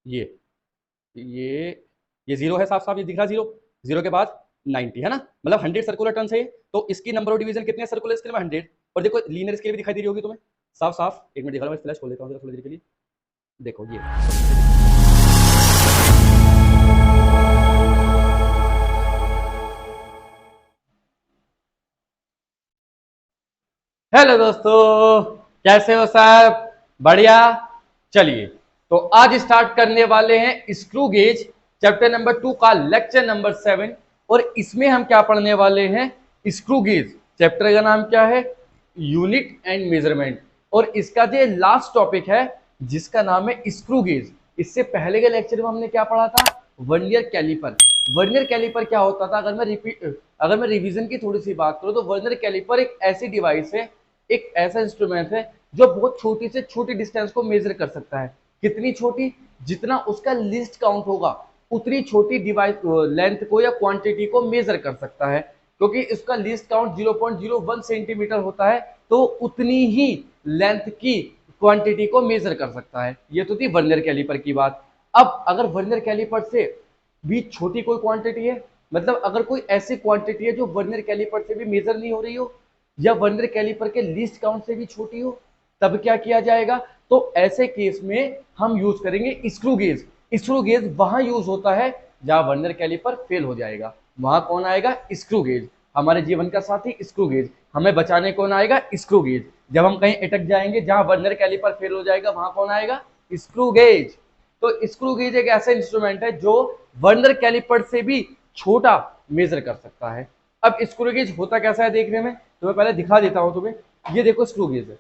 ये ये ये जीरो है, साफ साफ ये दिख रहा है जीरो, जीरो के बाद 90 है ना, मतलब 100 सर्कुलर टर्न्स है ये। तो इसकी नंबर ऑफ डिवीजन कितने सर्कुलर स्केल में 100। और देखो लीनियर स्केल भी दिखाई दे रही होगी तुम्हें साफ साफ। एक मिनट दिखा रहा हूँ, फ्लैश खोल देता हूँ थोड़ी देर के लिए। देखो ये हेलो दोस्तों, कैसे हो सब? बढ़िया। चलिए तो आज स्टार्ट करने वाले हैं स्क्रू गेज चैप्टर नंबर 2 का लेक्चर नंबर 7। और इसमें हम क्या पढ़ने वाले हैं? स्क्रू गेज चैप्टर का नाम क्या है? Unit and measurement. और इसका जो लास्ट टॉपिक है जिसका नाम है स्क्रू गेज। इससे पहले के लेक्चर में हमने क्या पढ़ा था? Vernier caliper. वर्नियर कैलिपर क्या होता था? अगर मैं रिवीजन की थोड़ी सी बात करूं तो वर्नियर कैलिपर एक ऐसी डिवाइस है, एक ऐसा इंस्ट्रूमेंट है जो बहुत छोटी से छोटी डिस्टेंस को मेजर कर सकता है। कितनी छोटी? जितना उसका लीस्ट काउंट होगा उतनी छोटी डिवाइस लेंथ को या क्वांटिटी को मेजर कर सकता है। क्योंकि इसका लीस्ट काउंट 0.01 सेंटीमीटर होता है तो उतनी ही लेंथ की क्वांटिटी को मेजर कर सकता है। ये तो थी वर्नियर कैलिपर की बात। अब अगर वर्नियर कैलिपर से भी छोटी कोई क्वांटिटी है, मतलब अगर कोई ऐसी क्वांटिटी है जो वर्नियर कैलिपर से भी मेजर नहीं हो रही हो या वर्नियर कैलिपर के लीस्ट काउंट से भी छोटी हो, तब क्या किया जाएगा? तो ऐसे केस में हम यूज करेंगे स्क्रू गेज। स्क्रू गेज वहां यूज होता है जहां वर्नियर कैलिपर फेल हो जाएगा। वहां कौन आएगा? Screw gauge. हमारे जीवन का साथी स्क्रू गेज। हमें बचाने कौन आएगा? Screw gauge. जब हम कहीं अटक जाएंगे जहां वर्नियर कैलिपर फेल हो जाएगा वहां कौन आएगा? Screw gauge. तो स्क्रू गेज एक ऐसा इंस्ट्रूमेंट है जो वर्नियर कैलिपर से भी छोटा मेजर कर सकता है। अब स्क्रू गेज होता कैसा है देखने में, तो मैं पहले दिखा देता हूं तुम्हें। ये देखो स्क्रू गेज है,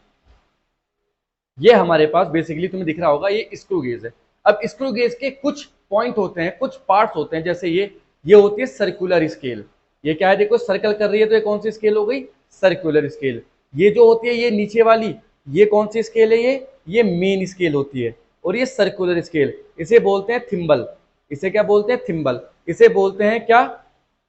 ये हमारे पास बेसिकली तुम्हें दिख रहा होगा ये स्क्रू गेज है। अब स्क्रू गेज के कुछ पॉइंट होते हैं, कुछ पार्ट्स होते हैं, जैसे ये होती है सर्कुलर स्केल। ये क्या है? देखो सर्कल कर रही है तो ये कौन सी स्केल हो गई? Circular scale. ये जो होती है ये नीचे वाली, ये कौन सी स्केल है? ये मेन स्केल होती है। और ये सर्कुलर स्केल, इसे बोलते हैं थिम्बल। इसे क्या बोलते हैं? थिम्बल। इसे बोलते हैं क्या?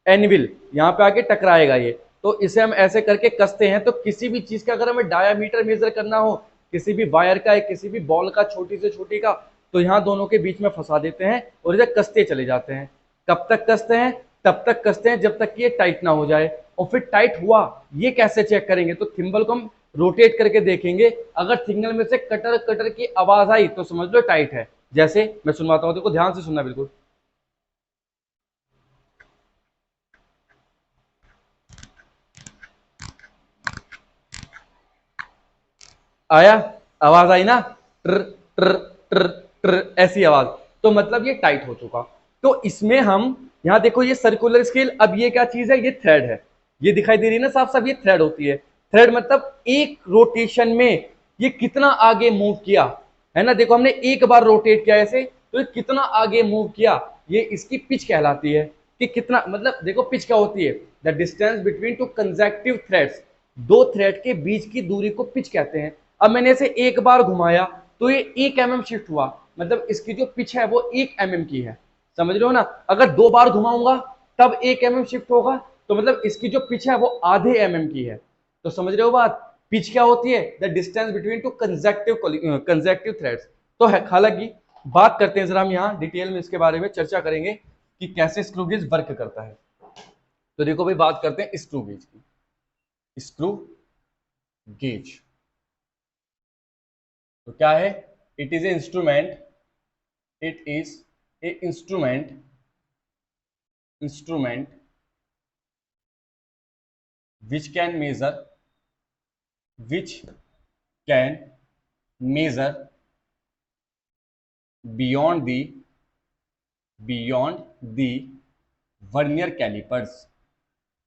एनविल। यहाँ पे आके टकराएगा ये, तो इसे हम ऐसे करके कसते हैं। तो किसी भी चीज का अगर हमें डायामीटर मेजर करना हो, किसी भी वायर का, किसी भी बॉल का, छोटी से छोटी का, तो यहाँ दोनों के बीच में फंसा देते हैं और इसे कसते चले जाते हैं। कब तक कसते हैं? तब तक कसते हैं जब तक कि ये टाइट ना हो जाए। और फिर टाइट हुआ ये कैसे चेक करेंगे? तो थिम्बल को हम रोटेट करके देखेंगे। अगर थिंगल में से कटर कटर की आवाज आई तो समझ लो टाइट है। जैसे मैं सुनवाता हूँ, देखो ध्यान से सुनना बिल्कुल। आया? आवाज आई ना? ट्र ट्र ट्र ट्र ऐसी आवाज। तो मतलब ये टाइट हो चुका। तो इसमें हम यहां देखो ये सर्कुलर स्केल। अब ये क्या चीज है? ये थ्रेड है। ये दिखाई दे रही है ना साफ साफ, ये थ्रेड होती है। थ्रेड मतलब एक रोटेशन में ये कितना आगे मूव किया, है ना। देखो हमने एक बार रोटेट किया ऐसे, तो ये कितना आगे मूव किया, ये इसकी पिच कहलाती है। कि कितना, मतलब देखो पिच क्या होती है? The distance between two consecutive threads. दो थ्रेड के बीच की दूरी को पिच कहते हैं। अब मैंने इसे एक बार घुमाया तो ये 1 mm शिफ्ट हुआ, मतलब इसकी जो पिच है वो 1 mm की है। समझ रहे हो ना? अगर 2 बार घुमाऊंगा तब 1 mm शिफ्ट होगा, तो मतलब इसकी जो पिच है वो आधे mm की है। तो समझ रहे हो बात? पिच क्या होती है? The distance between two consecutive threads. तो है, हालांकि बात करते हैं जरा हम यहाँ डिटेल में इसके बारे में चर्चा करेंगे कि कैसे स्क्रू गेज वर्क करता है। तो देखो भाई, बात करते हैं स्क्रू गेज की। स्क्रू गेज तो क्या है? It is a instrument, it is a instrument which can measure which can measure beyond the vernier callipers.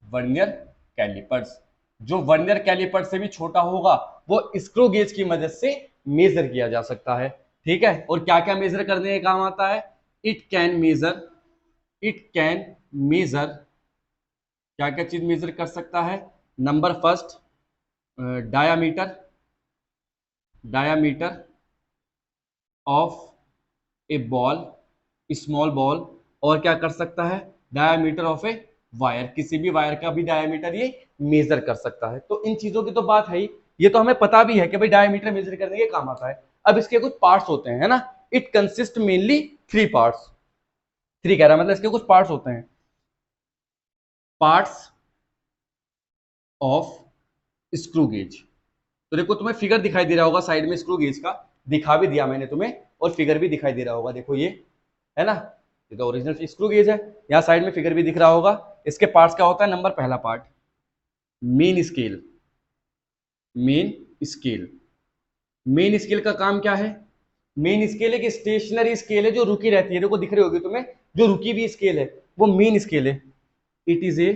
Vernier callipers जो वर्नियर कैलिपर से भी छोटा होगा वो स्क्रू गेज की मदद से मेजर किया जा सकता है। ठीक है? और क्या क्या मेजर करने का काम आता है? इट कैन मेजर क्या क्या चीज मेजर कर सकता है? Number first, diameter of A ball, small ball. और क्या कर सकता है? डायामीटर ऑफ ए वायर, किसी भी वायर का भी डायामीटर ये मेजर कर सकता है। तो इन चीजों की तो बात है ही, ये तो हमें पता भी है कि भाई डायामीटर मेजर करने के काम आता है। अब इसके कुछ पार्ट्स होते हैं, है ना। It consist mainly three parts, three कह रहा है मतलब इसके कुछ पार्ट्स होते हैं, पार्ट्स ऑफ स्क्रू गेज। तो देखो तुम्हें फिगर दिखाई दे रहा होगा साइड में स्क्रू गेज का, दिखा भी दिया मैंने तुम्हें, और फिगर भी दिखाई दे रहा होगा, देखो ये है ना, ये तो ओरिजिनल स्क्रू गेज है, यहाँ साइड में फिगर भी दिख रहा होगा। इसके पार्ट्स क्या होता है, नंबर पहला part main scale, main scale, main scale का काम क्या है, मेन स्केल एक स्टेशनरी स्केल है जो रुकी रहती है, देखो दिख रही होगी तुम्हें, जो रुकी हुई स्केल है वो मेन स्केल है। It is a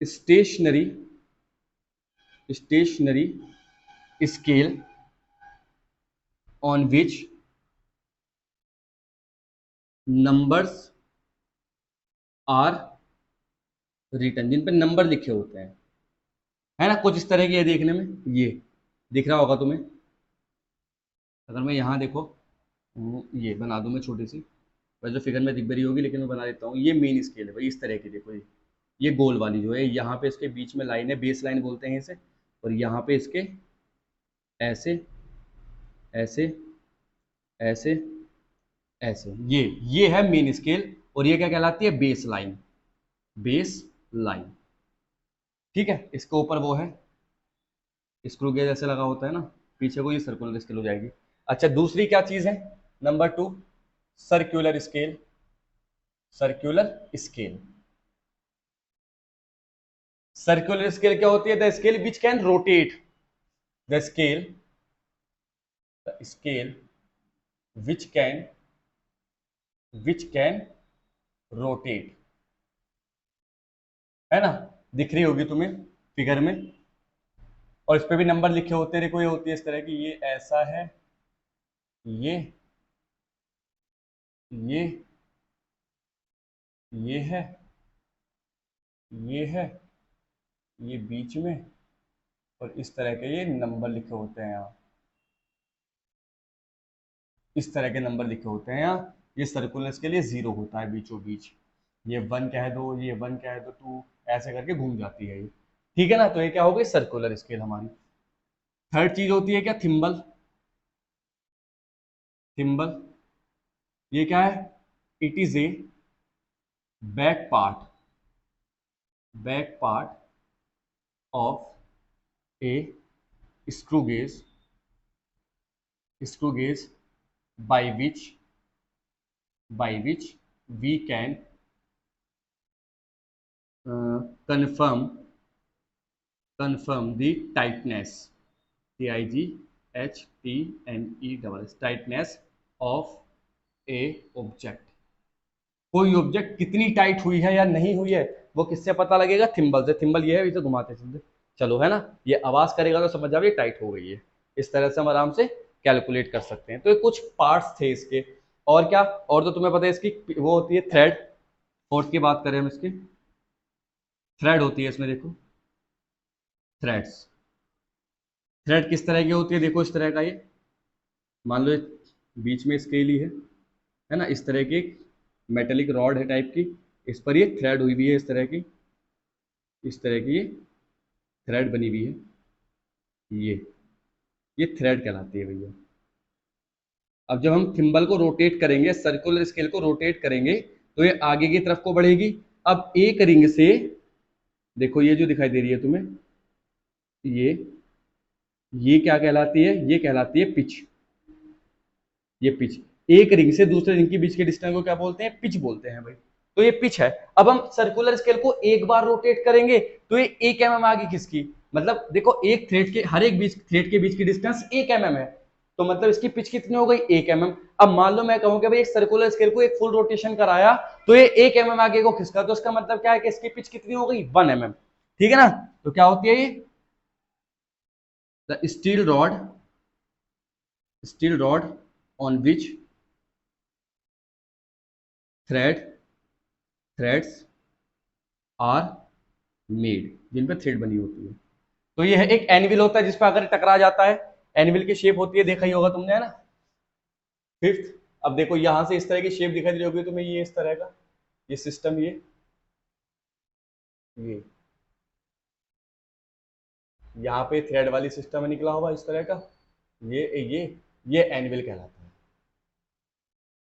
stationary, stationary scale on which numbers are written, जिन पे नंबर लिखे होते हैं, है ना, कुछ इस तरह की है देखने में, ये दिख रहा होगा तुम्हें, अगर मैं यहाँ देखो ये बना दूं मैं छोटी सी, वैसे जो फिगर में दिख रही होगी लेकिन मैं बना देता हूँ, ये मेन स्केल है भाई, इस तरह की देखो, ये गोल वाली जो है, यहाँ पे इसके बीच में लाइन है, बेस लाइन बोलते हैं इसे, और यहाँ पे इसके ऐसे ऐसे ऐसे ऐसे, ये है मेन स्केल, और ये क्या कहलाती है, बेस लाइन, बेस लाइन, ठीक है। इसके ऊपर वो है स्क्रू गेज ऐसे लगा होता है ना पीछे को, ये सर्कुलर स्केल हो जाएगी। अच्छा दूसरी क्या चीज है, number two circular scale, circular scale, circular scale क्या होती है, the scale which can rotate, the scale, the scale which can, which can rotate, है ना, दिख रही होगी तुम्हें फिगर में, और इस पे भी नंबर लिखे होते हैं, देखो ये होती है इस तरह की, ये ऐसा है, ये ये ये है, ये है, ये बीच में, और इस तरह के ये नंबर लिखे होते हैं यहाँ, इस तरह के नंबर लिखे होते हैं यहाँ, ये सर्कुलर के लिए जीरो होता है बीचों बीच, ये वन कह दो, ये वन कह दो, टू, ऐसे करके घूम जाती है ये, ठीक है ना, तो ये क्या हो गई सर्कुलर स्केल हमारी। थर्ड चीज होती है क्या, थिम्बल, थिम्बल, ये क्या है, it is A back part, back part of A screw gauge, screw gauge by which, by which we can confirm, confirm the tightness, TIGHTNESS, tightness of a object, कोई object कितनी tight हुई है या नहीं हुई है वो किससे पता लगेगा, थिम्बल से, थिम्बल ये है इसे घुमाते चलते चलो, है ना, ये आवाज करेगा तो समझ जाओगे टाइट हो गई है, इस तरह से हम आराम से कैलकुलेट कर सकते हैं। तो ये कुछ पार्ट्स थे इसके, और क्या, और तो तुम्हें पता है इसकी वो होती है थ्रेड, फोर्थ की बात करें हम इसकी, थ्रेड होती है इसमें, देखो थ्रेड्स, थ्रेड किस तरह की होती है, देखो इस तरह का, ये मान लो बीच में स्केल ही है ना, इस तरह की मेटेलिक रॉड है टाइप की, इस पर ये थ्रेड हुई हुई है, इस तरह की, इस तरह की ये थ्रेड बनी हुई है, ये थ्रेड कहलाती है भैया। अब जब हम थिम्बल को रोटेट करेंगे, सर्कुलर स्केल को रोटेट करेंगे, तो ये आगे की तरफ को बढ़ेगी। अब एक रिंग से, देखो ये जो दिखाई दे रही है तुम्हें, ये क्या कहलाती है, ये कहलाती है पिच, ये पिच, एक रिंग से दूसरे रिंग के बीच के डिस्टेंस को क्या बोलते हैं, पिच बोलते हैं भाई, तो ये पिच है। अब हम सर्कुलर स्केल को एक बार रोटेट करेंगे तो ये 1 mm आगे किसकी, मतलब देखो एक थ्रेड के, हर एक बीच थ्रेड के बीच की डिस्टेंस 1 mm है, तो मतलब इसकी पिच कितनी हो गई, 1 mm। अब मान लो मैं कहूं कि भाई एक सर्कुलर स्केल को एक फुल रोटेशन कराया तो ये 1 mm आगे को खिसका, तो इसका मतलब क्या है कि इसकी पिच कितनी हो गई, 1 mm, ठीक है ना। तो क्या होती है ये, the steel rod, steel rod on which thread, threads are made, जिन पे थ्रेड बनी होती है। तो ये है एक एनविल होता है जिस पर अगर टकरा जाता है, एनविल की शेप होती है, देखा ही होगा तुमने, है ना। फिफ्थ, अब देखो यहां से इस तरह की शेप दिखाई दे रही होगी तुम्हें, ये इस तरह का ये सिस्टम, ये यहाँ पे थ्रेड वाली सिस्टम निकला होगा इस तरह का, ये ये एनुअल कहलाता है।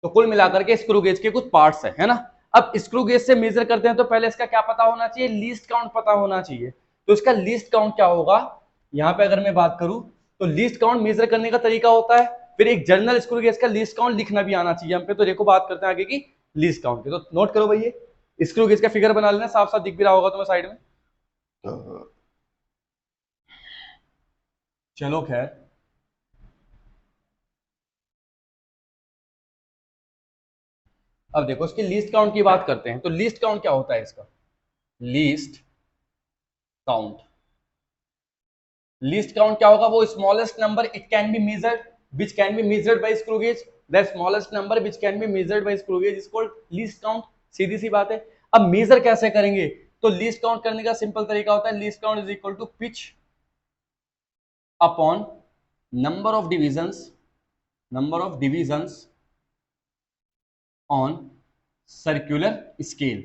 तो कुल मिलाकर के स्क्रू गेज के कुछ पार्ट्स है ना। अब स्क्रू गेज से मेजर करते हैं तो पहले इसका क्या पता होना चाहिए, लीस्ट काउंट पता होना चाहिए। तो इसका लीस्ट काउंट क्या होगा, यहां पे अगर मैं बात करूं तो लीस्ट काउंट मेजर करने का तरीका होता है, फिर एक जनरल स्क्रू गेज का लीस्ट काउंट लिखना भी आना चाहिए हम पे। तो देखो बात करते हैं आगे की लीस्ट काउंट की, तो नोट करो भाई, ये स्क्रू गेज का फिगर बना लेना, साफ साफ दिख भी रहा होगा तुम्हें साइड में। चलो खैर, अब देखो इसकी लीस्ट काउंट की बात करते हैं। तो लीस्ट काउंट क्या होता है इसका, लीस्ट काउंट, लीस्ट काउंट क्या होगा, वो smallest number it can be measured which can be measured by screw gauge, the smallest number which can be measured by screw gauge is called least count. सीधी सी बात है। अब major कैसे करेंगे, तो लीस्ट काउंट करने का सिंपल तरीका होता है, least count is equal to pitch upon number of divisions, number of divisions on circular scale.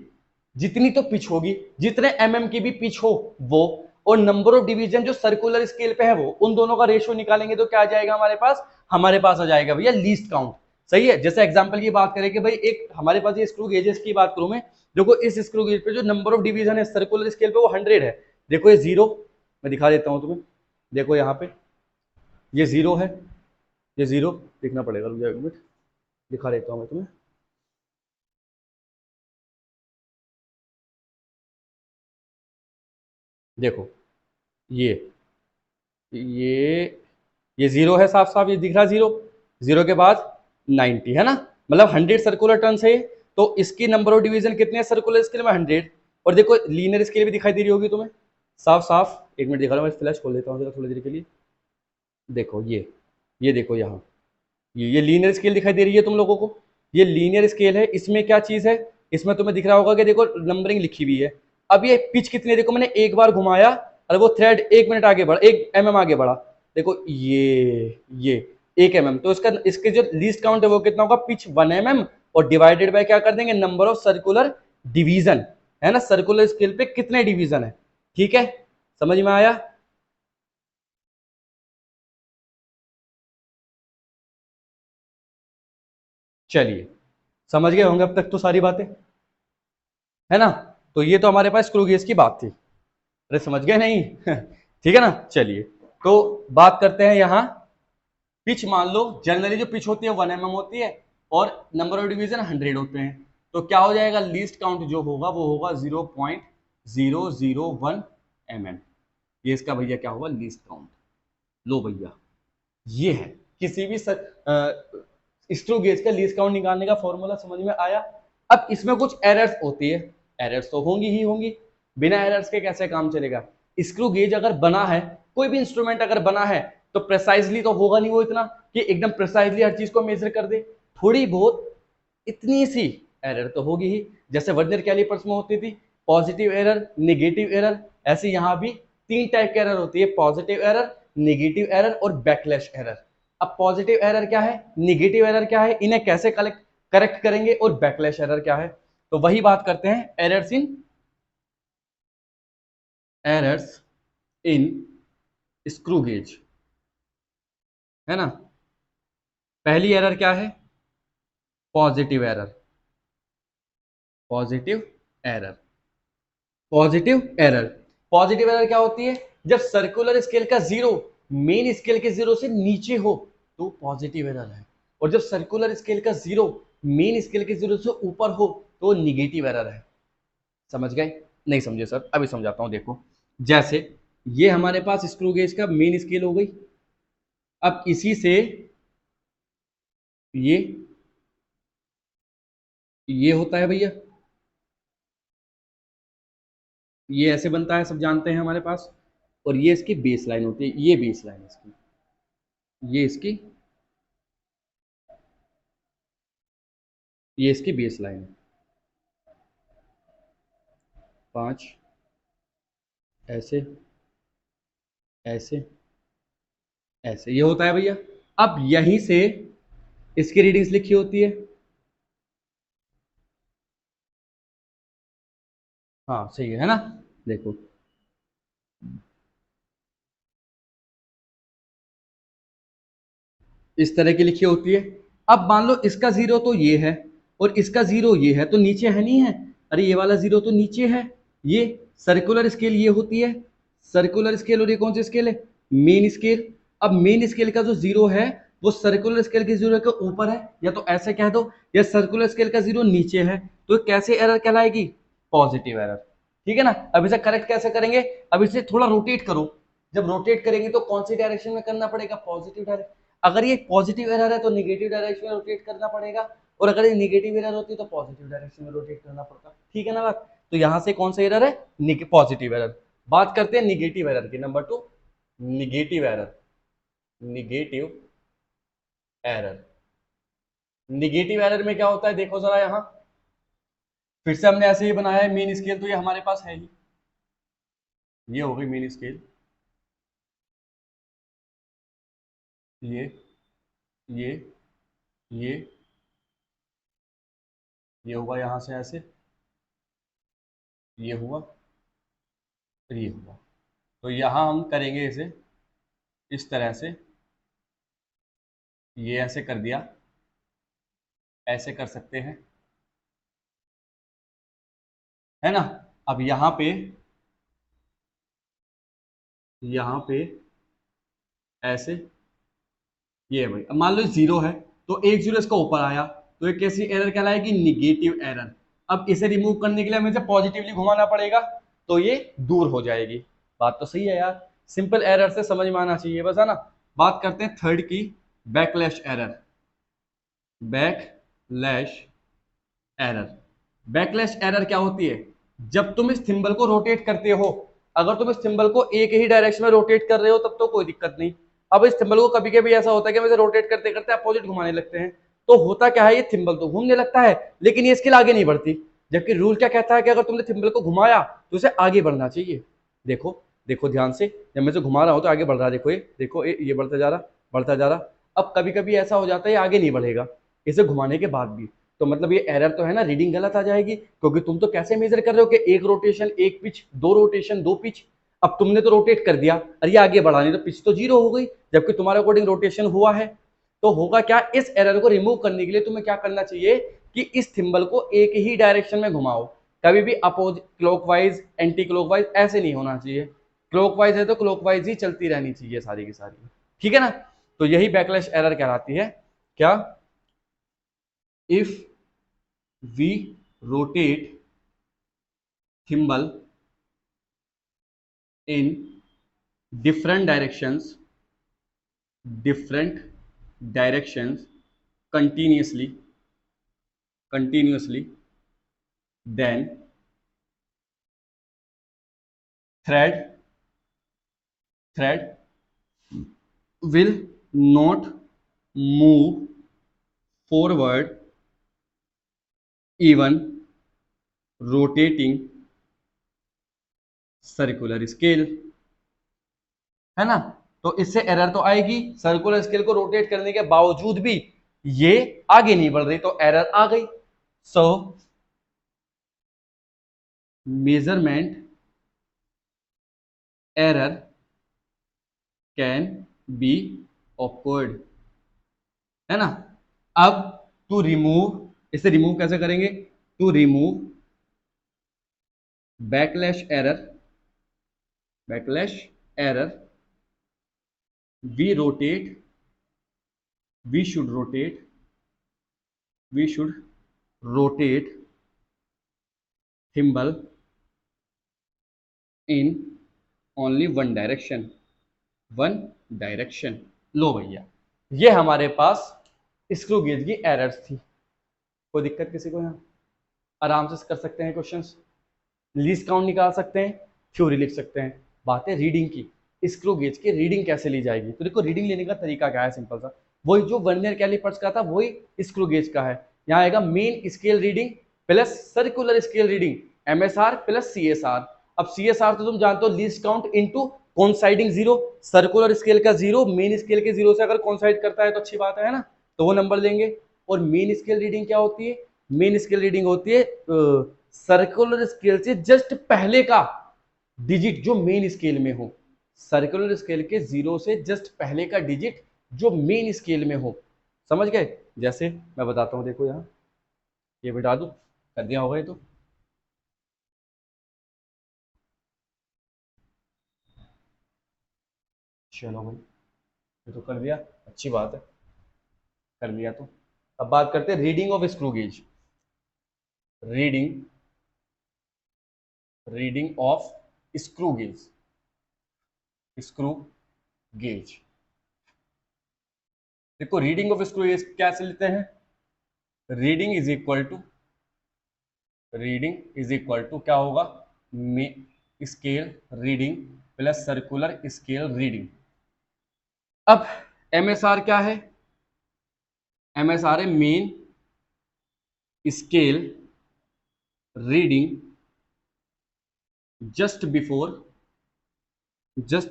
जितनी तो पिच होगी, जितने एमएम की भी पिच हो वो, और नंबर ऑफ डिवीजन जो सर्कुलर स्केल पे है वो, उन दोनों का रेशियो निकालेंगे तो क्या आ जाएगा हमारे पास, हमारे पास आ जाएगा भैया लीस्ट काउंट। सही है। जैसे एग्जांपल की बात करें कि भाई एक हमारे पास ये स्क्रू गेजेस की बात करूं मैं, देखो इस स्क्रू गेज पे जो नंबर ऑफ डिवीजन है सर्कुलर स्केल पे वो 100 है। देखो ये 0, मैं दिखा देता हूं तुम्हें, देखो यहाँ पे ये 0 है, ये 0 दिखना पड़ेगा, रुक जाओ एक मिनट, दिखा देता हूं मैं तुम्हें। देखो ये ये ये 0 है, साफ साफ ये दिख रहा है 0, 0 के बाद 90 है ना, मतलब 100 सर्कुलर टर्न है। तो इसकी नंबर ऑफ डिवीजन कितने हैं सर्कुलर स्केल में, 100। और देखो लीनियर स्केल भी दिखाई दे रही होगी तुम्हें साफ साफ, एक मिनट दिखा रहा हूँ, मैं फ्लैश खोल देता हूँ जरा थोड़ी देर के लिए। देखो ये देखो यहाँ, ये लीनियर स्केल दिखाई दे रही है तुम लोगों को, ये लीनियर स्केल है। इसमें क्या चीज है, इसमें तुम्हें दिख रहा होगा कि देखो नंबरिंग लिखी हुई है। अब ये पिच कितनी है, देखो मैंने एक बार घुमाया और वो थ्रेड 1 मिनट आगे बढ़ा, 1 mm आगे बढ़ा, देखो ये 1 mm। तो इसका इसके जो लीस्ट काउंट है वो कितना होगा, पिच 1 mm, और डिवाइडेड बाय क्या कर देंगे, नंबर ऑफ सर्कुलर डिवीजन, है ना, सर्कुलर स्केल पे कितने डिवीजन है। ठीक है, समझ में आया। चलिए, समझ गए होंगे अब तक तो सारी बातें, है ना। तो ये तो हमारे पास स्क्रू गेज की बात थी, अरे समझ गए नहीं ठीक है ना। चलिए, तो बात करते हैं यहां, पिच मान लो जनरली जो पिच होती है 1 mm होती है, और नंबर ऑफ डिवीजन 100 होते हैं। तो क्या हो जाएगा, लीस्ट काउंट जो होगा वो होगा 0.001 mm। ये इसका भैया क्या होगा, लीस्ट काउंट। लो भैया, ये है किसी भी स्क्रू गेज का लीस्ट काउंट निकालने का फॉर्मूला, समझ में आया। अब इसमें कुछ एरर्स होती है, एरर्स तो होंगी ही होंगी, बिना एरर्स के कैसे काम चलेगा। स्क्रू गेज अगर बना है, कोई भी इंस्ट्रूमेंट अगर बना है, तो प्रेसाइजली तो होगा नहीं वो इतना कि एकदम प्रेसाइजली हर चीज को मेजर कर दे, थोड़ी बहुत इतनी सी एरर तो होगी ही। जैसे वर्नियर कैलिपर्स में होती थी पॉजिटिव एरर, नेगेटिव एरर, ऐसे यहां भी 3 टाइप की एरर होती है, पॉजिटिव एरर, नेगेटिव एरर और बैकलैश एरर। अब पॉजिटिव एरर क्या है, नेगेटिव एरर क्या है, इन्हें कैसे करेक्ट करेंगे, और बैकलैश एरर क्या है। तो वही बात करते हैं, एरर्स इन स्क्रू गेज, है ना। पहली एरर क्या है, positive error, positive error, positive error, positive error क्या होती है, जब सर्कुलर स्केल का 0 मेन स्केल के 0 से नीचे हो तो पॉजिटिव एरर है, और जब सर्कुलर स्केल का 0 मेन स्केल के 0 से ऊपर हो तो निगेटिव एरर है। समझ गए, नहीं समझे सर, अभी समझाता हूं। देखो जैसे ये हमारे पास स्क्रू गेज का मेन स्केल हो गई, अब इसी से ये ये होता है भैया, ये ऐसे बनता है, सब जानते हैं हमारे पास, और ये इसकी बेस लाइन होती है, ये बेस लाइन इसकी, ये इसकी, ये इसकी बेस लाइन है। 5 ऐसे, ऐसे, ऐसे, ये होता है भैया। अब यहीं से इसकी रीडिंग्स लिखी होती है, हाँ सही है ना। देखो इस तरह की लिखी होती है। अब मान लो इसका जीरो तो ये है और इसका जीरो ये है, तो नीचे है नहीं है, अरे ये वाला जीरो तो नीचे है। ये सर्कुलर स्केल ये होती है सर्कुलर स्केल, और ये कौन सी स्केल है, मेन स्केल। अब मेन स्केल का जो जीरो है वो सर्कुलर स्केल के जीरो के ऊपर है, या तो ऐसे कह दो, या सर्कुलर स्केल का जीरो नीचे है, तो कैसे एरर कहलाएगी, पॉजिटिव एरर। ठीक है ना। अब इसे करेक्ट कैसे करेंगे, अब इसे थोड़ा रोटेट करो, जब रोटेट करेंगे तो कौन सी डायरेक्शन में करना पड़ेगा, पॉजिटिव डायरेक्शन। अगर ये पॉजिटिव एरर है तो नेगेटिव डायरेक्शन में रोटेट करना पड़ेगा, और अगर ये नेगेटिव एरर होती है तो पॉजिटिव डायरेक्शन में रोटेट करना पड़ता। ठीक है ना बात। तो यहां से कौन सा एरर है, पॉजिटिव एरर। बात करते हैं निगेटिव एरर की, number 2, negative error. Negative error, negative error में क्या होता है, देखो जरा यहां, फिर से हमने ऐसे ही बनाया है मेन स्केल, तो ये हमारे पास है ही, ये हो गई मेन स्केल, ये ये ये ये होगा यहां से ऐसे, ये हुआ, फिर ये हुआ। तो यहां हम करेंगे इसे इस तरह से, ये ऐसे कर दिया, ऐसे कर सकते हैं, है ना। अब यहां पे ऐसे, ये भाई अब मान लो जीरो है, तो एक जीरो इसका ऊपर आया, तो ये कैसी एरर कहलाएगी, निगेटिव एरर। अब इसे रिमूव करने के लिए हमें इसे पॉजिटिवली घुमाना पड़ेगा, तो ये दूर हो जाएगी। बात तो सही है यार, सिंपल एरर से समझ में आना चाहिए बस, है ना। बात करते हैं थर्ड की, backlash error. Backlash error, backlash error क्या होती है, जब तुम इस थिंबल को रोटेट करते हो, अगर तुम इस थिंबल को एक ही डायरेक्शन में रोटेट कर रहे हो तब तो कोई दिक्कत नहीं। अब इस थिंबल को कभी कभी ऐसा होता है कि हम इसे रोटेट करते करते अपोजिट घुमाने लगते हैं, तो होता क्या है, ये थिंबल तो घूमने लगता है लेकिन ये इसके आगे नहीं बढ़ती, जबकि रूल क्या कहता है कि अगर तुमने थिंबल को घुमाया तो उसे आगे बढ़ना चाहिए। देखो देखो ध्यान से, जब मैं इसे घुमा रहा हूं तो आगे बढ़ रहा है, देखो ये देखो ये बढ़ता जा रहा, बढ़ता जा रहा। अब कभी कभी ऐसा हो जाता है ये आगे नहीं बढ़ेगा इसे घुमाने के बाद भी, तो मतलब ये एरर तो है ना, रीडिंग गलत आ जाएगी, क्योंकि तुम तो कैसे मेजर कर रहे हो कि एक रोटेशन एक पिच, दो रोटेशन दो पिच। अब तुमने तो रोटेट कर दिया, अरे ये आगे बढ़ा नहीं, तो पिच तो जीरो हो गई, जबकि तुम्हारे अकॉर्डिंग रोटेशन हुआ है। तो होगा क्या, इस एरर को रिमूव करने के लिए तुम्हें क्या करना चाहिए कि इस थिंबल को एक ही डायरेक्शन में घुमाओ, कभी भी अपोजिट, क्लॉकवाइज एंटी क्लॉकवाइज ऐसे नहीं होना चाहिए। क्लॉकवाइज है तो क्लॉकवाइज ही चलती रहनी चाहिए सारी की सारी। ठीक है ना। तो यही बैकलैश एरर कहलाती है। क्या, if we rotate thimble in different directions continuously, then thread will not move forward even rotating circular scale, है ना। तो इससे एरर तो आएगी, सर्कुलर स्केल को रोटेट करने के बावजूद भी ये आगे नहीं बढ़ रही, तो एरर आ गई। So measurement error can be awkward, है ना। अब टू रिमूव, इसे रिमूव कैसे करेंगे, to remove backlash error, backlash error we rotate, we should rotate, we should rotate thimble in only one direction, one direction. लो भैया, ये हमारे पास स्क्रू गेज की एरर्स थी। कोई दिक्कत किसी को, यहाँ आराम से कर सकते हैं क्वेश्चंस, लीस्ट काउंट निकाल सकते हैं, थ्योरी लिख सकते हैं। बात है रीडिंग की, स्क्रू गेज की रीडिंग कैसे ली जाएगी। तो देखो रीडिंग लेने का तरीका क्या है, सिंपल सा, वही जो वर्नियर कैलिपर्स का था वही स्क्रू गेज का है। यहाँ आएगा main scale reading plus circular scale reading, MSR plus CSR। अब CSR तो तुम जानते हो, least count into coinciding zero, circular scale का जीरो मेन स्केल के जीरो से अगर कोइंसाइड करता है तो अच्छी बात है ना, तो वो नंबर लेंगे। और मेन स्केल रीडिंग क्या होती है, मेन स्केल रीडिंग होती है सर्कुलर स्केल से जस्ट पहले का डिजिट जो मेन स्केल में हो, सर्कुलर स्केल के जीरो से जस्ट पहले का डिजिट जो मेन स्केल में हो। समझ गए? जैसे मैं बताता हूं, देखो यहाँ ये बिठा दूं, कर दिया होगा ये तो। चलो भाई, ये तो कर दिया, अच्छी बात है, कर दिया तो। अब बात करते हैं reading of screw gauge. Reading reading of screw gauge. Screw gauge, देखो रीडिंग ऑफ स्क्रू गेज कैसे लेते हैं? Reading is equal to, reading is equal to क्या होगा? Scale reading plus circular scale reading. अब एमएसआर क्या है? एमएसआर है main scale reading just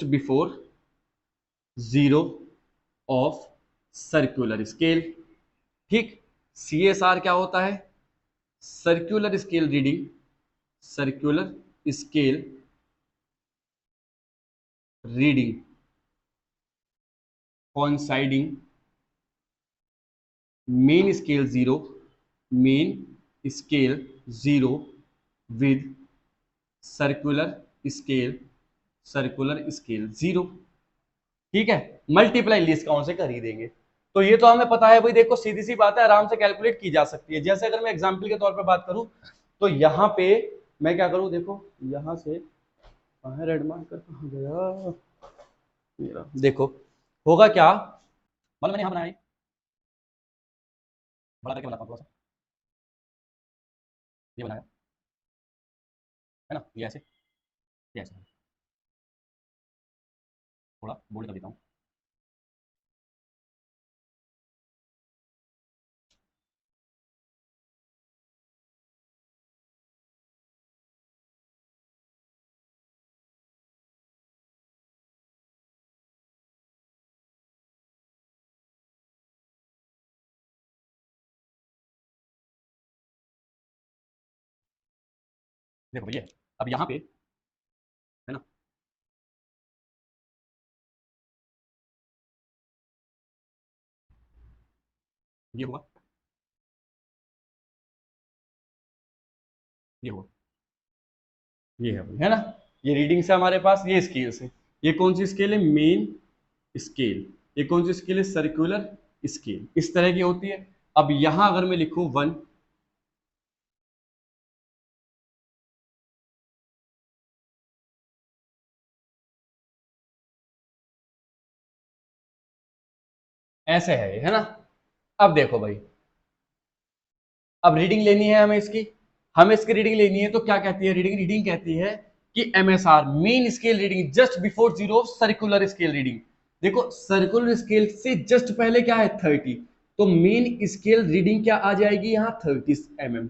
before zero of circular scale. ठीक। सीएसआर क्या होता है? Circular scale reading, circular scale reading coinciding main scale zero, main scale zero with circular scale zero. ठीक है, मल्टीप्लाई लीस्ट काउंट से कर ही देंगे। तो ये तो हमें पता है भाई, देखो सीधी सी बात है, आराम से कैलकुलेट की जा सकती है। जैसे अगर मैं एग्जांपल के तौर पे बात करूं, तो यहाँ पे मैं क्या करूं, देखो यहां से रेड मार्कर कहां गया मेरा, देखो होगा क्या, मतलब मैंने यहां बनाया, बड़ा करके बनाता हूं थोड़ा सा, ये बनाया है ना, ये ऐसे थोड़ा बोल्ड कर देता हूँ। देखो भैया, अब यहाँ पे है ना, ये हुआ, ये हुआ, ये है ना, ये रीडिंग से हमारे पास, ये स्केल से, ये कौन सी स्केल है? Main scale. ये कौन सी स्केल है? Circular scale. इस तरह की होती है। अब यहां अगर मैं लिखूं 1, ऐसे है ये, है ना। अब देखो भाई, अब रीडिंग लेनी है हमें इसकी, हमें इसकी रीडिंग लेनी है, तो क्या कहती है रीडिंग? रीडिंग कहती है कि MSR main scale reading just before zero of circular scale reading. देखो सर्कुलर स्केल से जस्ट पहले क्या है? 30, तो मेन स्केल रीडिंग क्या आ जाएगी यहाँ? 30 mm।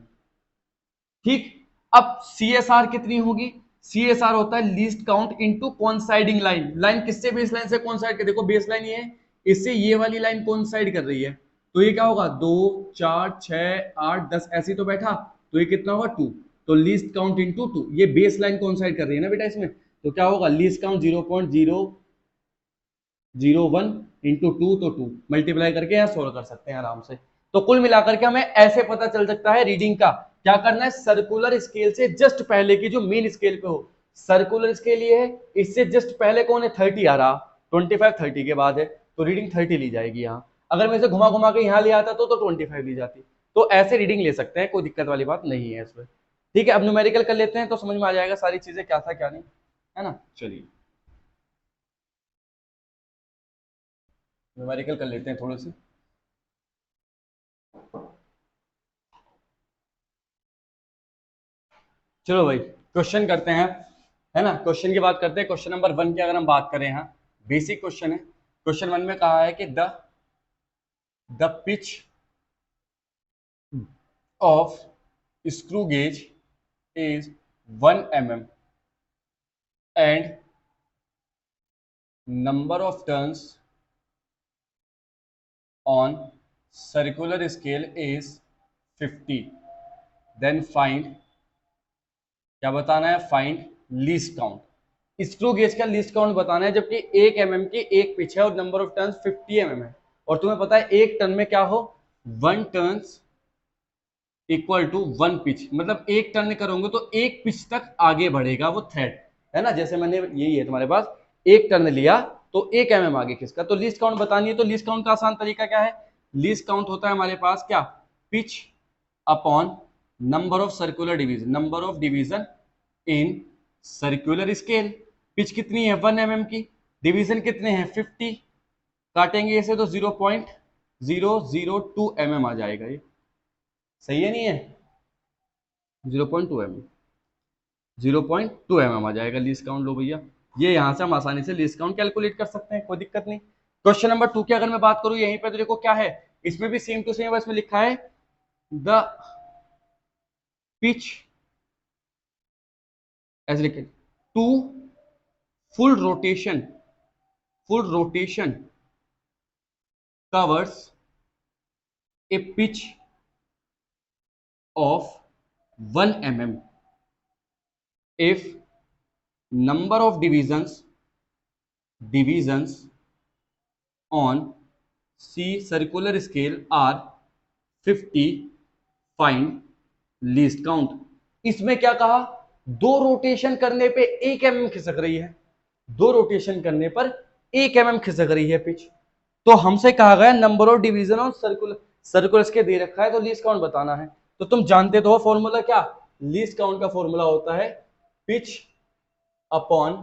ठीक। अब सीएसआर कितनी होगी? सीएसआर होता है least count into coinciding line. Line किससे बेस लाइन से कॉन्साइड कर, देखो बेस लाइन ये है, इससे ये वाली लाइन कॉन्साइड कर रही है, तो ये क्या होगा? 2 4 6 8 10 ऐसे तो बैठा, तो ये कितना होगा? 2। तो लीस्ट काउंट इनटू 2, ये बेस लाइन कॉन्साइड कर रही है ना बेटा इसमें, तो क्या होगा? लीस्ट काउंट 0.001 इंटू 2, तो 2 मल्टीप्लाई करके यहाँ सोल्व कर सकते हैं आराम से। तो कुल मिलाकर के हमें ऐसे पता चल सकता है रीडिंग का। क्या करना है? सर्कुलर स्केल से जस्ट पहले की जो मेन स्केल पे हो, सर्कुलर स्केल ये है, इससे जस्ट पहले कौन है? 30 आ रहा, 25 30 के बाद है, तो रीडिंग 30 ली जाएगी यहाँ। अगर मैं इसे घुमा घुमा के यहाँ ले आता तो 25 ली जाती। तो ऐसे रीडिंग ले सकते हैं, कोई दिक्कत वाली बात नहीं है इसमें। ठीक है, अब न्यूमेरिकल कर लेते हैं तो समझ में आ जाएगा सारी चीजें क्या था क्या नहीं, है ना। चलिए न्यूमेरिकल कर लेते हैं थोड़े से। चलो भाई क्वेश्चन करते हैं, है ना। क्वेश्चन की बात करते हैं। क्वेश्चन नंबर 1 की अगर हम बात करें, यहाँ बेसिक क्वेश्चन है। क्वेश्चन 1 में कहा है कि the pitch of screw gauge is 1 mm and number of turns on circular scale is 50। Then find, क्या बताना है? Find least count. Screw gauge का लीस्ट काउंट बताना है, जबकि 1 mm की एक पिच है और नंबर ऑफ टर्न्स 50 mm है, और तुम्हें पता है एक टर्न में क्या हो, 1 टर्न्स इक्वल टू 1 पिच, मतलब एक टर्न करोगे तो एक पिच तक आगे बढ़ेगा वो थ्रेड, है ना। जैसे मैंने यही है तुम्हारे पास, एक टर्न लिया तो 1 mm आगे खिसका, तो लीस्ट काउंट बतानी है। तो लीस्ट काउंट का आसान तरीका क्या है, लीस्ट काउंट होता है हमारे पास क्या, pitch upon number of circular division, number of division in circular scale. Pitch कितनी है 1 mm की, डिवीजन कितने हैं 50, काटेंगे इसे तो 0.002 mm आ जाएगा, ये सही है नहीं है, 0.2 mm, 0.2 mm आ जाएगा लीस्ट काउंट। लो भैया, ये यहां से हम आसानी से लीस्ट काउंट कैलकुलेट कर सकते हैं, कोई दिक्कत नहीं। क्वेश्चन नंबर 2 की अगर मैं बात करूं, यहीं पे तो देखो क्या है, इसमें भी सेम टू सेम, इसमें लिखा है द पिच, ऐसे लिखे, two full rotation, full rotation covers a pitch of 1 mm if number of divisions on C circular scale are 50, find least count। इसमें क्या कहा, दो रोटेशन करने पे 1 mm खिसक रही है, दो रोटेशन करने पर 1 mm खिसक रही है पिच, तो हमसे कहा गया नंबर ऑफ डिवीजन और सर्कुलर्स के दे रखा है, तो लीस्ट काउंट बताना है। तो तुम जानते तो हो फॉर्मूला क्या, लीस्ट काउंट का फॉर्मूला होता है पिच अपॉन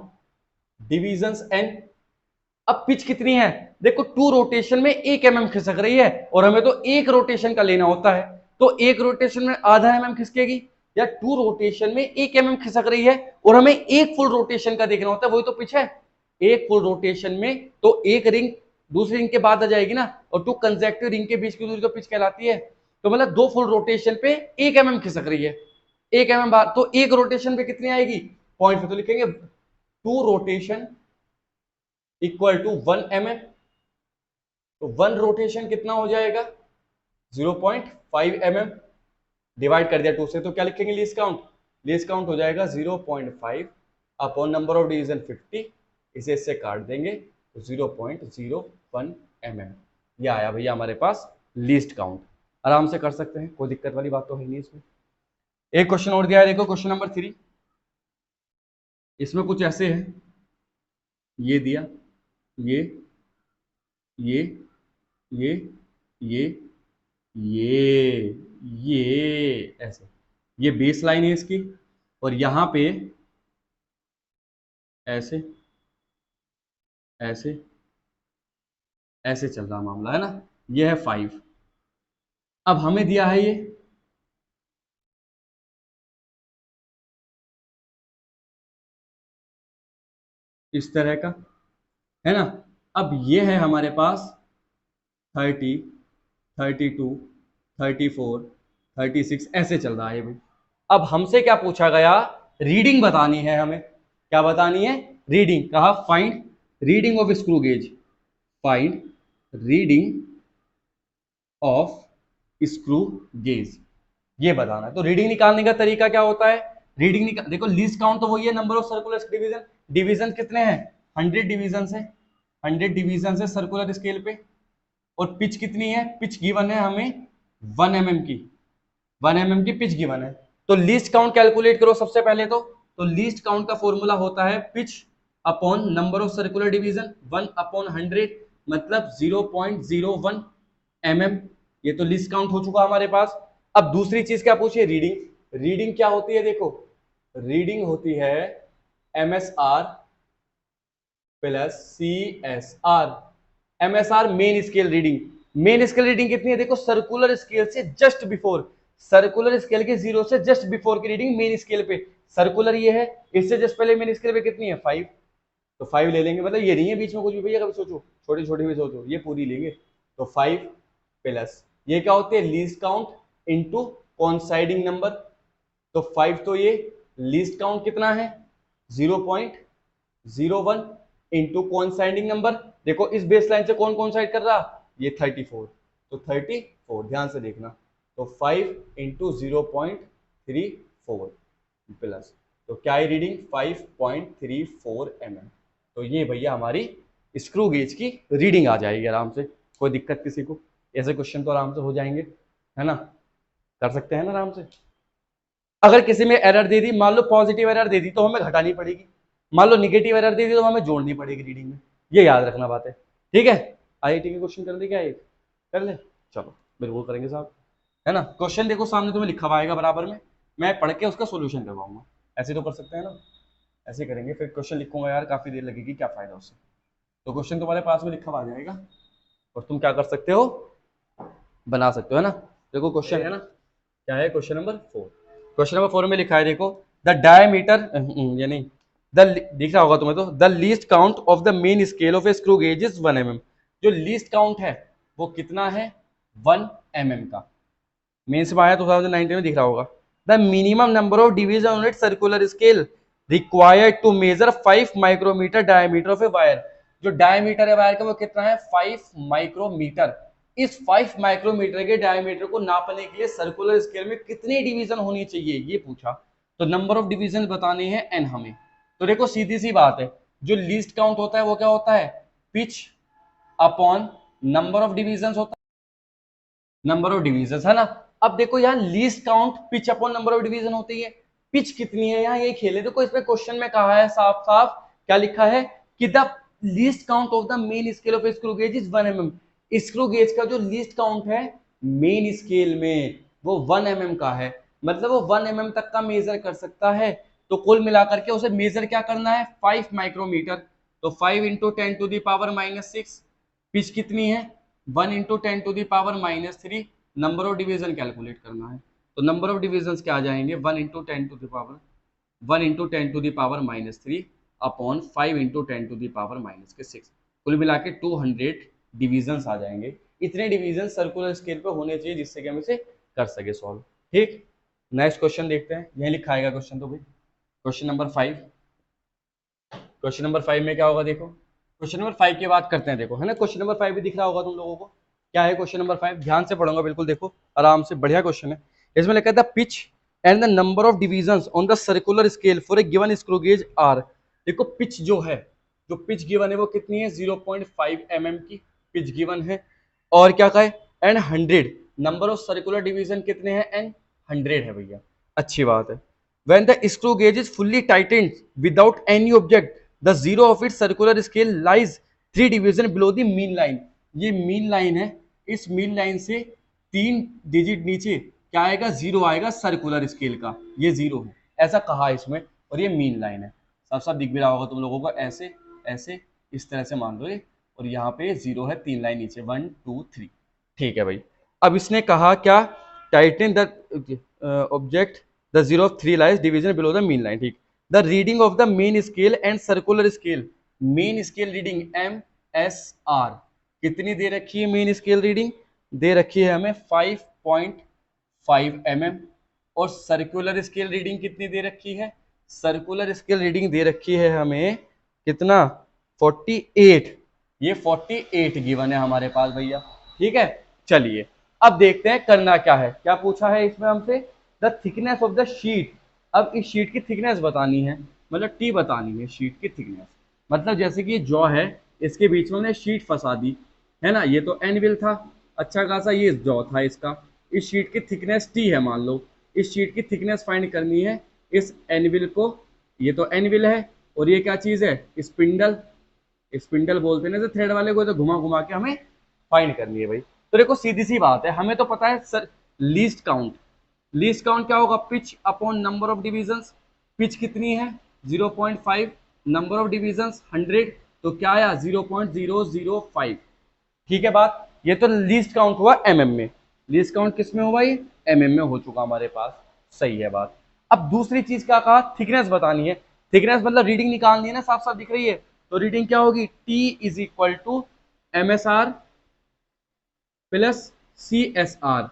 डिवीजंस एन। अब पिच कितनी है, देखो 2 रोटेशन में 1 mm खिसक रही है, और हमें तो एक रोटेशन का लेना होता है, तो एक रोटेशन में आधा mm खिसकेगी, या 2 रोटेशन में 1 mm खिसक रही है और हमें एक फुल रोटेशन का देखना होता है, वही तो पिच है। एक फुल रोटेशन में तो एक रिंग दूसरी रिंग के बाद आ जाएगी ना, और 2 कंसेक्टिव रिंग के बीच की दूरी को पिच कहलाती है। तो मतलब 2 फुल रोटेशन पे 1 mm खिसक रही है, 1 mm बार, तो एक रोटेशन पे कितनी आएगी, पॉइंट पे तो लिखेंगे 2 रोटेशन इक्वल टू 1 mm, तो 1 रोटेशन कितना हो जाएगा 0.5 mm, डिवाइड कर दिया 2 से, तो क्या लिखेंगे लीस्ट काउंट, लीस्ट काउंट हो जाएगा 0.5 अपॉन नंबर ऑफ डिवीजन 50, इसे इससे काट देंगे तो 0.01 mm, ये आया भैया हमारे पास लीस्ट काउंट। आराम से कर सकते हैं, कोई दिक्कत वाली बात तो है नहीं इसमें। एक क्वेश्चन और दिया है, देखो क्वेश्चन नंबर 3, इसमें कुछ ऐसे है, ये दिया, ये ये ये ये ये ऐसे, ये बेस लाइन है इसकी, और यहां पे ऐसे ऐसे ऐसे चल रहा मामला है ना, ये है 5। अब हमें दिया है ये इस तरह का, है ना। अब ये है हमारे पास 30, 32, 34, 36 ऐसे चल रहा है भाई। अब हमसे क्या पूछा गया, रीडिंग बतानी है हमें, क्या बतानी है, रीडिंग। कहा find reading of screw gauge, find reading of screw gauge, ये बताना है। तो रीडिंग निकालने का तरीका क्या होता है, रीडिंग देखो लीस्ट काउंट तो वही है, number of circular division, division कितने हैं 100 डिवीजन है, 100 डिवीजन है सर्कुलर स्केल पे, और पिच कितनी है, पिच गिवन है हमें 1 mm की, 1 mm की पिच गिवन है। तो लीस्ट काउंट कैलकुलेट करो सबसे पहले, तो लीस्ट काउंट का फॉर्मूला होता है pitch upon number of circular division 1 upon 100, मतलब 0.01 mm, ये तो लिस्ट काउंट हो चुका हमारे पास। अब दूसरी चीज क्या पूछिए, रीडिंग। रीडिंग क्या होती है, देखो रीडिंग होती है MSR plus CSR। MSR main scale reading, main scale reading कितनी है, देखो सर्कुलर स्केल से जस्ट बिफोर, सर्कुलर स्केल के 0 से जस्ट बिफोर की रीडिंग मेन स्केल पे, सर्कुलर ये है, इससे जस्ट पहले मेन स्केल पे कितनी है 5, तो 5 ले लेंगे, मतलब ये नहीं है बीच में कुछ भी भैया, कभी सोचो छोटी छोटी भी सोचो, ये पूरी लेंगे, तो 5 प्लस ये क्या होते हैं least count into coinciding number, तो 5 तो ये लीस्ट काउंट कितना है 0.01 इंटू कोइंसाइडिंग नंबर, देखो इस बेस लाइन से कौन कोइंसाइड कर रहा, ये 34, तो 34 ध्यान से देखना, तो 5 इंटू 0.34 प्लस, तो क्या है रीडिंग 5.34 mm। तो ये भैया हमारी स्क्रू गेज की रीडिंग आ जाएगी आराम से, कोई दिक्कत किसी को? ऐसे क्वेश्चन तो आराम से हो जाएंगे, है ना, कर सकते हैं ना आराम से। अगर किसी में एरर दे दी, मान लो पॉजिटिव एरर दे दी तो हमें घटानी पड़ेगी, मान लो निगेटिव एरर दे दी तो हमें जोड़नी पड़ेगी रीडिंग में, ये याद रखना बात है, ठीक है। आईआईटी के क्वेश्चन कर दे क्या, एक कर ले, चलो बिल्कुल करेंगे साहब, है ना। क्वेश्चन देखो सामने तुम्हें लिखा हुआ आएगा बराबर में, मैं पढ़ के उसका सोल्यूशन करवाऊंगा, ऐसे तो कर सकते हैं ना, ऐसे करेंगे। फिर क्वेश्चन लिखूंगा यार, काफी देर लगेगी, क्या फायदा उससे। तो क्वेश्चन तुम्हारे पास में लिखा हुआ आ जाएगा और तुम क्या कर सकते हो, बना सकते हो, है ना। देखो क्वेश्चन है ना, क्या है क्वेश्चन नंबर 4। क्वेश्चन नंबर 4 में लिखा है, देखो द डायमीटर, यानी द, दिख रहा होगा तुम्हें तो, the least count of the main scale of A screw gauge is 1 mm। जो लीस्ट काउंट है वो कितना है, 1 mm का। मेंस में आया 2019 में दिख रहा होगा। The minimum number of division on it circular scale required to measure 5 micrometer diameter of a wire. जो डायमीटर है वायर का वो कितना है, 5 माइक्रोमीटर। इस 5 माइक्रोमीटर के डायमीटर को नापने के लिए सर्कुलर स्केल में कितनी डिवीजन होनी चाहिए, ये पूछा। तो नंबर ऑफ डिवीजन बताने हैं n हमें। तो देखो सीधी सी बात है, जो लीस्ट काउंट होता है वो क्या होता है, pitch upon number of division होता है, नंबर ऑफ डिवीजन, है ना। अब देखो यहाँ least count pitch upon number of division होती है, पिच कितनी है यहाँ ये खेले। देखो इसमें क्वेश्चन में कहा है साफ साफ, क्या लिखा है कि the least count of the main scale of screw gauge is 1 mm। Screw gauge का जो लीस्ट काउंट है मेन स्केल में वो 1 mm का है, मतलब वो 1 mm तक का मेजर कर सकता है। तो कुल मिलाकर के उसे मेजर क्या करना है, 5 माइक्रोमीटर। तो 5 into 10 to the power -6। Pitch कितनी है, 1 into 10 to the power -3। Number of division calculate करना है, तो नंबर ऑफ डिवीजन क्या आ जाएंगे, 1 into 10 to the power 1 into 10 to the power -3 upon 5 into 10 to the power -6। कुल मिला के 200 डिवीजन आ जाएंगे। इतने डिवीजन सर्कुलर स्केल पे होने चाहिए जिससे कि हम इसे कर सके सॉल्व, ठीक। नेक्स्ट क्वेश्चन देखते हैं, यही लिखा आएगा क्वेश्चन। तो भाई क्वेश्चन नंबर 5, क्वेश्चन नंबर 5 में क्या होगा, देखो क्वेश्चन नंबर 5 की बात करते हैं, देखो है ना। क्वेश्चन नंबर 5 भी दिख रहा होगा तुम लोगों को, क्या है क्वेश्चन नंबर 5, ध्यान से पढ़ूंगा बिल्कुल, देखो आराम से, बढ़िया क्वेश्चन है। इसमें लिखा था pitch and the number of divisions on the circular scale for a given screw gauge are. देखो पिच जो है, जो पिच गिवन है वो कितनी है, 0.5 mm की पिच गिवन है। और क्या कहे, and 100 number of circular division कितने हैं, एंड 100 है भैया, अच्छी बात है। When the screw gauge is fully tightened without any object, the zero of its circular scale lies 3 division below the mean line। ये मीन लाइन है, इस मीन लाइन से 3 डिजिट नीचे क्या आएगा, जीरो आएगा सर्कुलर स्केल का, ये जीरो है, ऐसा कहा इसमें। और ये मीन लाइन है, साफ साफ दिख भी रहा होगा तुम लोगों को, ऐसे ऐसे इस तरह से मान लो ये, और यहाँ पे जीरो है, 3 लाइन नीचे, 1 2 3, ठीक है भाई। अब इसने कहा क्या, Titan the object the zero of 3 lies division below the mean line, ठीक। the reading of the main scale and circular scale, main scale reading MSR कितनी दे रखी है, मेन स्केल रीडिंग दे रखी है हमें 5.5 mm। और सर्कुलर स्केल रीडिंग कितनी दे रखी है, सर्कुलर स्केल रीडिंग दे रखी है हमें कितना, 48। ये 48 गिवन है हमारे पास भैया, ठीक है। चलिए अब देखते हैं करना क्या है, क्या पूछा है इसमें हमसे, the thickness of the sheet. अब इस शीट की थिकनेस बतानी है, मतलब टी बतानी है शीट की थिकनेस। मतलब जैसे कि जॉ है, इसके बीच में हमने शीट फंसा दी, है ना, ये तो एनविल था, अच्छा खासा ये जॉ था इसका। इस शीट की थिकनेस टी है मान लो, इस शीट की थिकनेस फाइंड करनी है इस एनविल को, ये तो एनविल है, और ये क्या चीज है, स्पिंडल, स्पिंडल बोलते हैं ना थ्रेड वाले को, तो घुमा घुमा के हमें फाइंड करनी है भाई। तो देखो सीधी सी बात है, हमें तो पता है sir least count, least count क्या होगा, pitch upon number of divisions. Pitch कितनी है 0.5, नंबर ऑफ डिवीजंस 100, तो क्या आया 0.005, ठीक है बात। ये तो लीस्ट काउंट हुआ mm में, लीस्ट काउंट किस में हुआ, ये mm में हो चुका हमारे पास, सही है बात। अब दूसरी चीज क्या कहा, थिकनेस बतानी है। थिकनेस मतलब रीडिंग निकालनी है ना, साफ साफ दिख रही है। तो रीडिंग क्या होगी, T is equal to MSR plus CSR,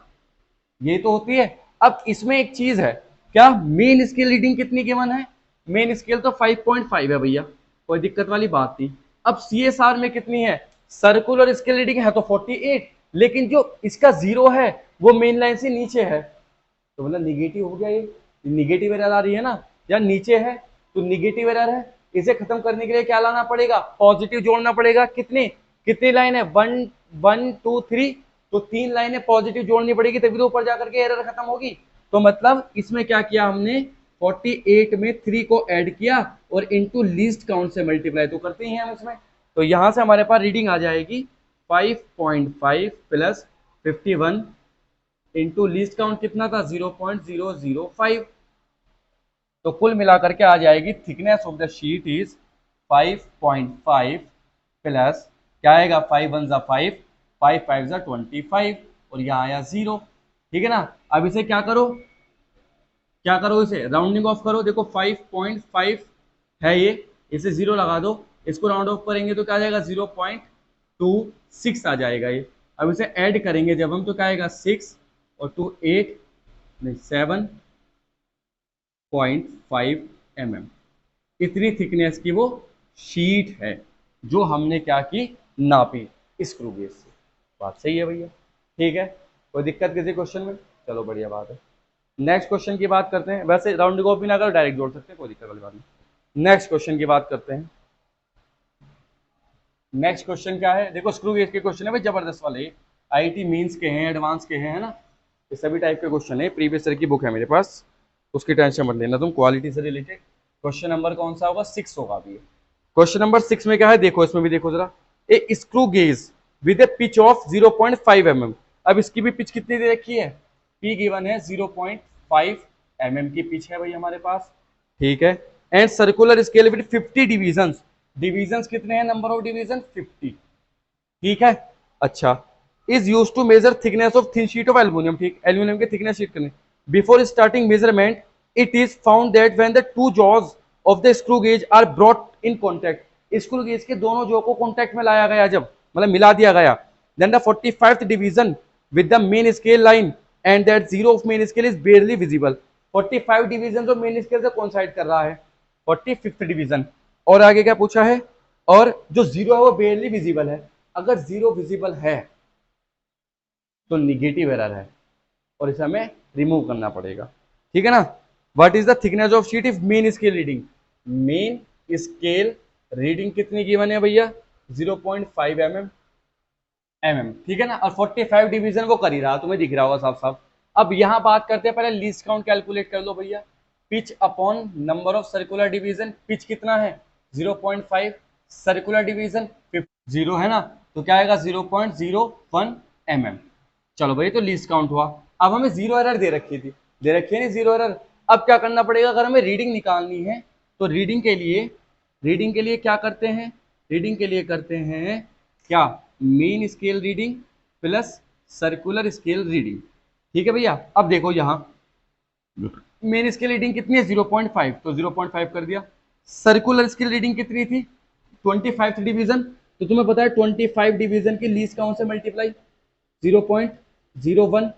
ये तो होती है। अब इसमें एक चीज है, क्या मेन स्केल रीडिंग कितनी गिवन है, मेन स्केल तो 5.5 है भैया, कोई दिक्कत वाली बात नहीं। अब CSR में कितनी है, सर्कुलर स्केल रीडिंग है तो 48, लेकिन जो इसका जीरो है वो मेन लाइन से नीचे है, तो मतलब निगेटिव हो गया, ये निगेटिव एरर आ रही है ना, या नीचे है तो निगेटिव एरर है। इसे खत्म करने के लिए क्या लाना पड़ेगा, पॉजिटिव जोड़ना पड़ेगा। कितनी कितनी लाइन है, 1 1 2 3, तो 3 लाइनें पॉजिटिव जोड़नी पड़ेगी तभी तो ऊपर जाकर के एरर खत्म होगी। तो मतलब इसमें क्या किया हमने, 48 में 3 को ऐड किया और इनटू लीस्ट काउंट से मल्टीप्लाई तो करते ही हैं हम इसमें। तो यहां से हमारे पास रीडिंग आ जाएगी 5.5 प्लस 51 इंटू लीस्ट काउंट कितना था 0.005। तो कुल मिलाकर के आ जाएगी thickness of the sheet is 5.5 plus क्या आएगा 5 1 जा 5, 5 5 जा 25 और यहाँ आया 0। ठीक है ना। अब इसे क्या करो, क्या करो, इसे राउंडिंग ऑफ करो। देखो 5.5 है ये, इसे 0 लगा दो, इसको राउंड ऑफ करेंगे तो क्या आ जाएगा 0.26 आ जाएगा ये। अब इसे ऐड करेंगे जब हम तो क्या आएगा 6 और 2 8 नहीं 7.5 mm। इतनी थिकनेस की वो शीट है जो हमने क्या की, नापी स्क्रू गेज से। बात सही है भैया, ठीक है। कोई दिक्कत किसी क्वेश्चन में, चलो बढ़िया बात है। नेक्स्ट क्वेश्चन की बात करते हैं। वैसे राउंडिंग ऑफ भी ना करो, डायरेक्ट जोड़ सकते हैं, कोई दिक्कत वाली बात नहीं। नेक्स्ट क्वेश्चन की बात करते हैं। नेक्स्ट क्वेश्चन क्या है, देखो स्क्रू गेज के क्वेश्चन है भाई जबरदस्त वाले, आईआईटी मेंस के हैं, एडवांस के हैं, है ना। ये सभी टाइप के क्वेश्चन है, प्रीवियस ईयर की बुक है मेरे पास, उसकी टेंशन मत लेना तुम। क्वालिटी से रिलेटेड क्वेश्चन नंबर कौन सा होगा, 6 होगा अभी। क्वेश्चन नंबर 6 में क्या है, देखो इसमें भी देखो जरा, ए screw gauge with A pitch of 0.5 mm। अब इसकी भी पिच कितनी दे रखी है, पी गिवन है 0.5 mm की पिच है भाई हमारे पास, ठीक है। And circular scale with 50 divisions, divisions कितने हैं, नंबर ऑफ डिवीजन 50, ठीक है। अच्छा, is use to measure thickness of thin sheet of aluminium, ठीक, एल्यूमिनियम की थिकनेस शीट करने। Before starting measurement it is found that when the two jaws of the screw gauge are brought in contact, screw gauge के दोनों jaw को contact में लाया गया, जब मतलब मिला दिया गया, then the 45th division with the main scale line and that zero of main scale is barely visible. 45 division तो मेन स्केल से कोइंसाइड कर रहा है, 45th डिवीजन। और आगे क्या पूछा है, और जो जीरो है वो बेयरली विजिबल है। अगर जीरो विजिबल है तो निगेटिव एरर है और इसे हमें रिमूव करना पड़ेगा, ठीक है ना। What is the thickness of sheet if main scale reading, main scale reading कितनी गिवन है भैया 0.5 mm, ठीक है ना। और 45 डिवीजन वो कर ही रहा, तुम्हें दिख रहा होगा साफ साफ। अब यहां बात करते हैं, पहले लीस्ट काउंट कैलकुलेट कर लो भैया। Pitch upon number of circular division, pitch कितना है 0.5, सर्कुलर डिवीजन 0 है ना, तो क्या आएगा 0.01 mm। चलो भाई तो लीस्ट काउंट हुआ। अब हमें जीरो एरर दे रखी थी, दे रखी है नहीं जीरो एरर। अब क्या करना पड़ेगा, अगर हमें रीडिंग निकालनी है तो रीडिंग के लिए क्या करते हैं, रीडिंग के लिए करते हैं क्या, main scale reading plus circular scale reading, ठीक है भैया। अब देखो यहाँ मेन स्केल रीडिंग कितनी है 0.5, तो 0.5 कर दिया। सर्कुलर स्केल रीडिंग कितनी थी 25th डिवीजन, तो तुम्हें पता है 25 डिवीजन की लीस्ट काउंट से मल्टीप्लाई 0.01।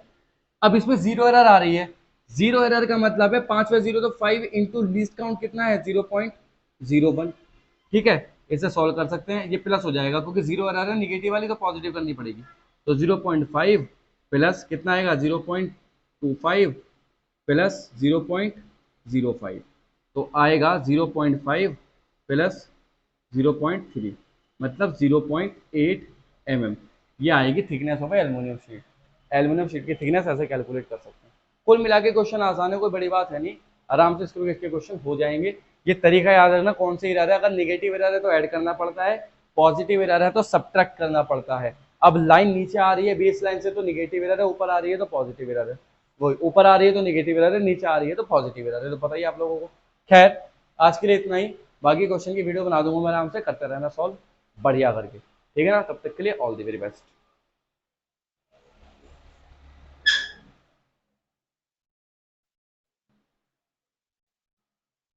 अब इसमें जीरो एरर आ रही है, जीरो एरर का मतलब है 5वें जीरो तो 5 इंटू लीस्ट काउंट कितना है 0.01, ठीक है। इसे सॉल्व कर सकते हैं, ये प्लस हो जाएगा क्योंकि जीरो एरर है, निगेटिव वाली तो पॉजिटिव करनी पड़ेगी। तो 0.5 प्लस कितना आएगा 0.25 प्लस 0.05, तो आएगा 0.5 प्लस 0.3 मतलब 0.8 mm। ये आएगी thickness of aluminium sheet. Aluminium sheet की थिकनेस ऐसे कैलकुलेट कर सकते हैं। कुल मिला के क्वेश्चन आसान है, कोई बड़ी बात है नहीं, आराम से स्क्रू गेज के क्वेश्चन हो जाएंगे। ये तरीका याद रखना, कौन से एरर है, अगर नेगेटिव एरर है तो ऐड करना पड़ता है, पॉजिटिव एरर है तो सब्ट्रैक्ट करना पड़ता है। अब लाइन नीचे आ रही है बेस लाइन से तो निगेटिव एरर है, ऊपर आ रही है तो पॉजिटिव एरर है, वो ऊपर आ रही है तो निगेटिव एरर है, नीचे आ रही है तो पॉजिटिव एरर है, तो पता ही आप लोगों को। खैर आज के लिए इतना ही, बाकी क्वेश्चन की वीडियो बना दूंगा मैं आराम से, करते रहना सॉल्व बढ़िया करके, ठीक है ना। तब तक के लिए ऑल द वेरी बेस्ट।